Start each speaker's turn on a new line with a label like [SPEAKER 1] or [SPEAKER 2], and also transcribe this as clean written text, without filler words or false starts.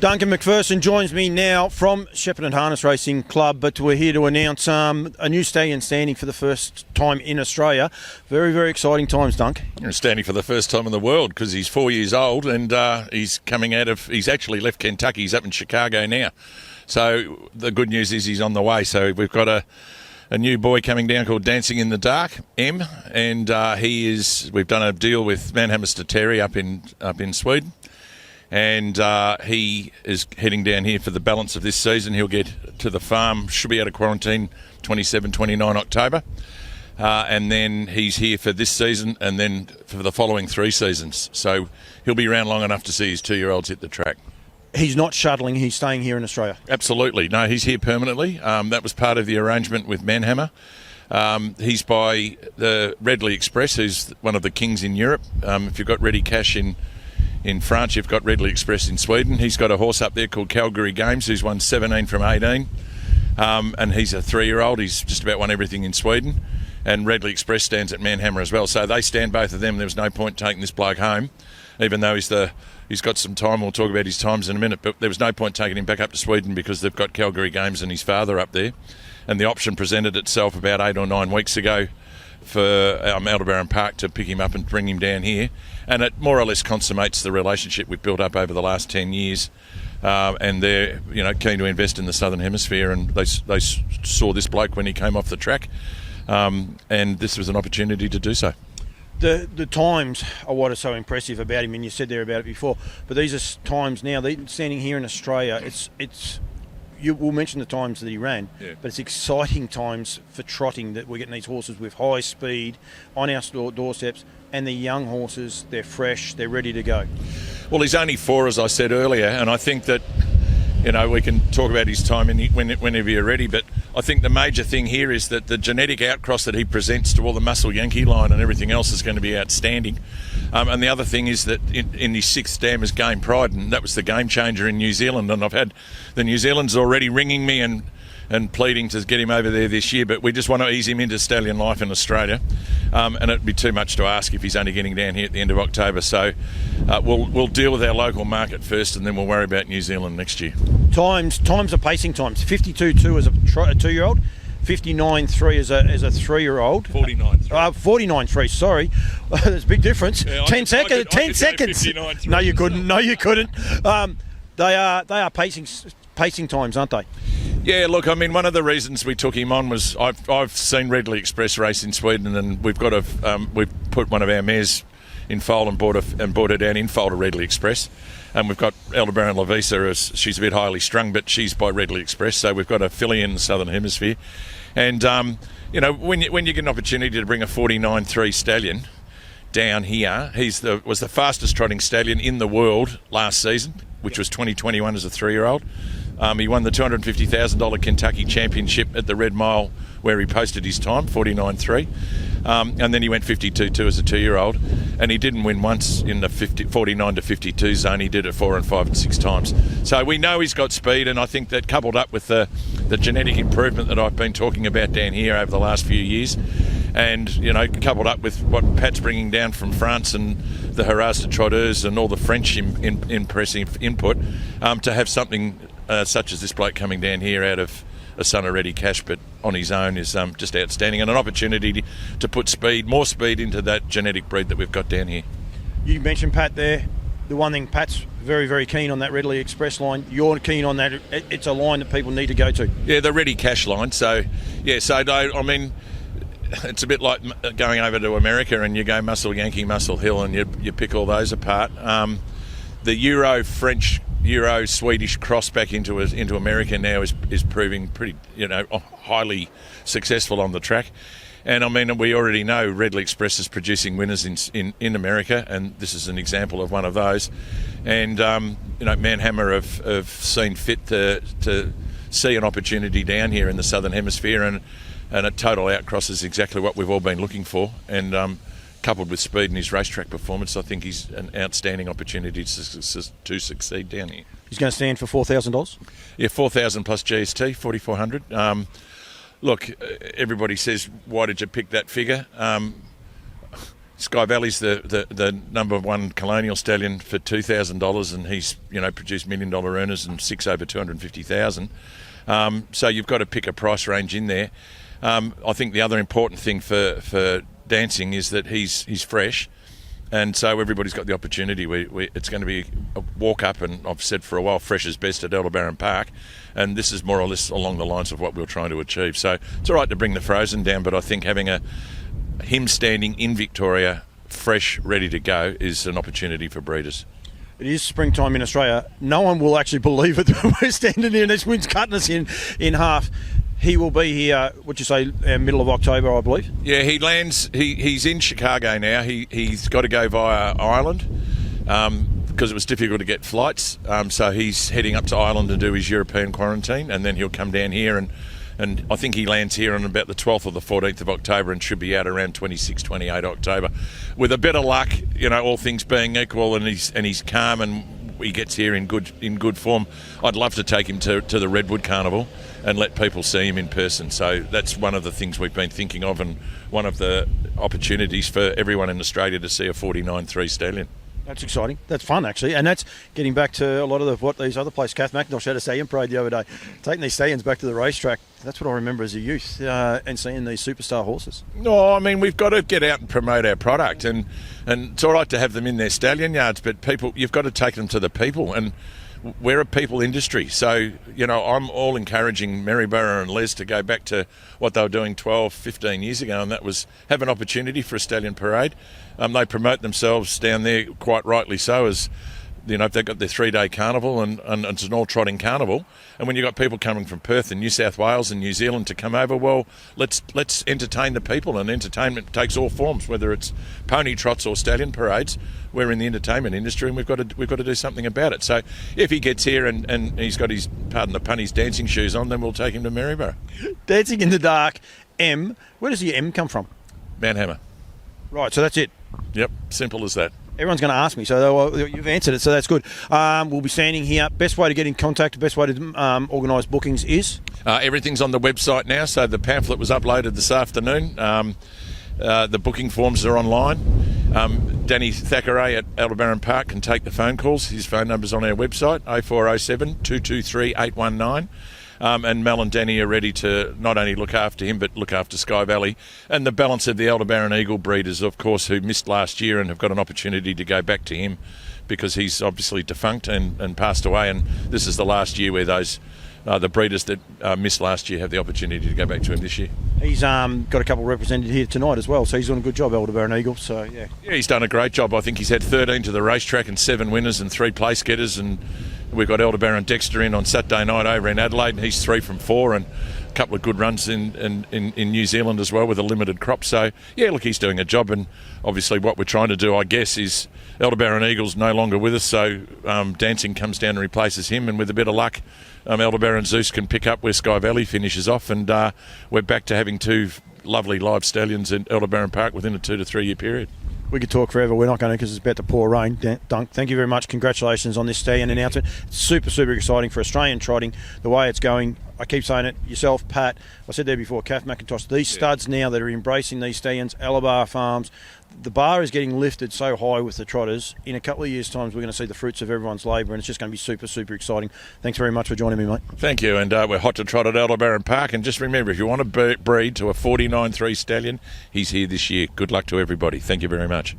[SPEAKER 1] Duncan McPherson joins me now from Shepparton Harness Racing Club, but we're here to announce a new stallion standing for the first time in Australia. Very, very exciting times, Dunk.
[SPEAKER 2] Standing for the first time in the world because he's 4 years old and he's actually left Kentucky. He's up in Chicago now. So the good news is he's on the way. So we've got a new boy coming down called Dancinginthedark M, and we've done a deal with Manhamster Terry up in Sweden. And he is heading down here for the balance of this season. He'll get to the farm, should be out of quarantine 27, 29 October. And then he's here for this season and then for the following 3 seasons. So he'll be around long enough to see his 2-year-olds hit the track.
[SPEAKER 1] He's not shuttling, he's staying here in Australia.
[SPEAKER 2] Absolutely. No, he's here permanently. That was part of the arrangement with Manhammer. He's by the Redley Express, who's one of the kings in Europe. If you've got ready cash in France, you've got Redley Express in Sweden. He's got a horse up there called Calgary Games, who's won 17 from 18. And he's a 3-year-old. He's just about won everything in Sweden. And Redley Express stands at Manhammer as well. So they stand, both of them. There was no point taking this bloke home, even though he's got some time. We'll talk about his times in a minute. But there was no point taking him back up to Sweden because they've got Calgary Games and his father up there. And the option presented itself about 8 or 9 weeks ago for Aldebaran Parks to pick him up and bring him down here. And it more or less consummates the relationship we've built up over the last 10 years. And they're keen to invest in the Southern Hemisphere, and they saw this bloke when he came off the track. And this was an opportunity to do so.
[SPEAKER 1] The times are what are so impressive about him, and you said there about it before. But these are times now, standing here in Australia, we'll mention the times that he ran, but it's exciting times for trotting that we're getting these horses with high speed on our doorsteps, and the young horses, they're fresh, they're ready to go.
[SPEAKER 2] Well, he's only 4, as I said earlier, and I think that we can talk about his time whenever you're ready, but I think the major thing here is that the genetic outcross that he presents to all the Muscle Yankee line and everything else is going to be outstanding. And the other thing is that in his 6th dam is Game Pride, and that was the game changer in New Zealand. And I've had the New Zealanders already ringing me and pleading to get him over there this year, but we just want to ease him into stallion life in Australia. And it'd be too much to ask if he's only getting down here at the end of October. So we'll deal with our local market first, and then we'll worry about New Zealand next year. Times
[SPEAKER 1] are pacing times. 52.2 as a 2-year-old, 59.3 as a 3-year-old.
[SPEAKER 2] 49.3.
[SPEAKER 1] 49.3. Sorry, there's a big difference.
[SPEAKER 2] Yeah,
[SPEAKER 1] 10 seconds. 10 seconds. No, you couldn't. They are pacing times, aren't they?
[SPEAKER 2] Yeah, look, I mean, one of the reasons we took him on was I've seen Redley Express race in Sweden, and we've put one of our mares in foal and bought her down in foal to Redley Express, and we've got Aldebaran Lavisa, she's a bit highly strung, but she's by Redley Express, so we've got a filly in the Southern Hemisphere, and when you get an opportunity to bring a 49.3 stallion down here, was the fastest trotting stallion in the world last season, which was 2021 as a 3-year-old. He won the $250,000 Kentucky Championship at the Red Mile, where he posted his time, 49.3. And then he went 52.2 as a 2-year-old. And he didn't win once in the 49 to 52 zone. He did it 4 and 5 and 6 times. So we know he's got speed, and I think that coupled up with the genetic improvement that I've been talking about down here over the last few years, and coupled up with what Pat's bringing down from France and the Haras de Trotteurs and all the French impressive input, to have something such as this bloke coming down here out of a son of ready cash, but on his own, is just outstanding, and an opportunity to put more speed into that genetic breed that we've got down here.
[SPEAKER 1] You mentioned Pat there. The one thing, Pat's very, very keen on that Redley Express line. You're keen on that. It's a line that people need to go to.
[SPEAKER 2] Yeah, the ready cash line. So it's a bit like going over to America and you go Muscle Yankee, Muscle Hill, and you pick all those apart. The Euro-French, Euro-Swedish cross back into America now is proving pretty, highly successful on the track. And I mean, we already know Redley Express is producing winners in America, and this is an example of one of those. And Manhammer have seen fit to see an opportunity down here in the Southern Hemisphere, and a total outcross is exactly what we've all been looking for. And coupled with speed and his racetrack performance, I think he's an outstanding opportunity to succeed down here.
[SPEAKER 1] He's going to stand for $4,000?
[SPEAKER 2] Yeah, $4,000 plus GST, $4,400. Look, everybody says, why did you pick that figure? Sky Valley's the number one colonial stallion for $2,000, and he's produced $1 million earners and 6 over 250,000. So you've got to pick a price range in there. I think the other important thing for Dancing is that he's fresh, and so everybody's got the opportunity. It's going to be a walk up, and I've said for a while, fresh is best at Aldebaran Park, and this is more or less along the lines of what we're trying to achieve. So it's all right to bring the frozen down, but I think having him standing in Victoria, fresh, ready to go, is an opportunity for breeders.
[SPEAKER 1] It is springtime in Australia. No one will actually believe it. We're standing here and this wind's cutting us in half. He will be here, would you say, middle of October, I believe? Yeah,
[SPEAKER 2] he lands. He's in Chicago now. He's got to go via Ireland because it was difficult to get flights. So he's heading up to Ireland to do his European quarantine, and then he'll come down here and I think he lands here on about the 12th or the 14th of October and should be out around 26, 28 October. With a bit of luck, all things being equal, and he's calm and he gets here in good form, I'd love to take him to the Redwood Carnival and let people see him in person. So that's one of the things we've been thinking of, and one of the opportunities for everyone in Australia to see a 49.3 stallion.
[SPEAKER 1] That's exciting. That's fun, actually. And that's getting back to a lot of what these other places. Kath McIntosh had a stallion parade the other day, taking these stallions back to the racetrack. That's what I remember as a youth, and seeing these superstar horses.
[SPEAKER 2] No, I mean, we've got to get out and promote our product, and it's all right to have them in their stallion yards, but you've got to take them to the people, and we're a people industry. So, I'm all encouraging Maryborough and Les to go back to what they were doing 12, 15 years ago, and that was have an opportunity for a stallion parade. They promote themselves down there, quite rightly so, as they've got their 3-day carnival, and it's an all-trotting carnival. And when you've got people coming from Perth and New South Wales and New Zealand to come over, well, let's entertain the people, and entertainment takes all forms, whether it's pony trots or stallion parades. We're in the entertainment industry, and we've got to do something about it. So if he gets here and he's got his, pardon the pun, his dancing shoes on, then we'll take him to Maryborough.
[SPEAKER 1] Dancinginthedark M. Where does the M come from?
[SPEAKER 2] Mount Hammer.
[SPEAKER 1] Right, so that's it.
[SPEAKER 2] Yep, simple as that.
[SPEAKER 1] Everyone's going to ask me, so you've answered it, so that's good. We'll be standing here. Best way to get in contact, best way to organise bookings is?
[SPEAKER 2] Everything's on the website now, so the pamphlet was uploaded this afternoon. The booking forms are online. Danny Thackeray at Aldebaran Park can take the phone calls. His phone number's on our website, 0407 223 819. And Mel and Danny are ready to not only look after him, but look after Sky Valley and the balance of the Aldebaran Eagle breeders, of course, who missed last year and have got an opportunity to go back to him because he's obviously defunct and passed away. And this is the last year where those the breeders that missed last year have the opportunity to go back to him this year.
[SPEAKER 1] He's got a couple represented here tonight as well, so he's doing a good job, Aldebaran Eagle. So yeah,
[SPEAKER 2] he's done a great job. I think he's had 13 to the racetrack and 7 winners and 3 place getters, and we've got Aldebaran Dexter in on Saturday night over in Adelaide, and he's 3 from 4, and a couple of good runs in New Zealand as well with a limited crop. So yeah, look, he's doing a job, and obviously what we're trying to do, I guess, is Aldebaran Eagle's no longer with us, so Dancing comes down and replaces him, and with a bit of luck, Aldebaran Zeus can pick up where Sky Valley finishes off, and we're back to having 2 lovely live stallions in Aldebaran Park within a 2 to 3 year period.
[SPEAKER 1] We could talk forever. We're not going to, because it's about to pour rain. Dunk, thank you very much. Congratulations on this stallion announcement. It's super, super exciting for Australian trotting, the way it's going. I keep saying it, yourself, Pat, I said there before, Kath McIntosh, these studs now that are embracing these stallions, Aldebaran Farms, the bar is getting lifted so high with the trotters. In a couple of years' time, we're going to see the fruits of everyone's labour, and it's just going to be super, super exciting. Thanks very much for joining me, mate.
[SPEAKER 2] Thank you, and we're hot to trot at Aldebaran Park. And just remember, if you want to breed to a 49.3 stallion, he's here this year. Good luck to everybody. Thank you very much.